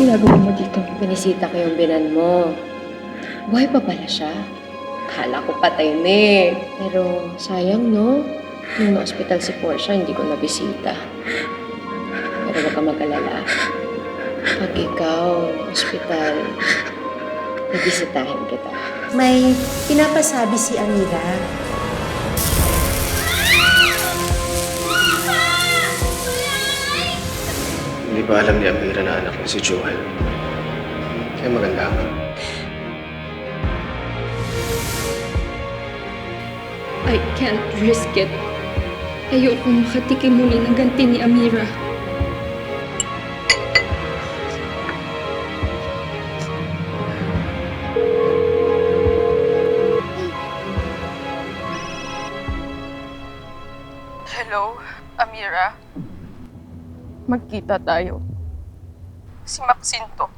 ginagawa mo dito? Pinisita ko yung binan mo. Buhay pa pala siya. Kala ko patay na eh. Pero sayang no? Nung na-hospital si Portia, hindi ko nabisita. Pero huwag ka mag-alala. Pag ikaw, hospital, bibisitahin kita. May pinapasabi si Amira. Hindi ba alam ni Amira na anak niya si Joel? Kaya maganda ka. I can't risk it. Ayokong makatikim muli ng ganti ni Amira. Hello, Amira. Magkita tayo. Si Maxine to.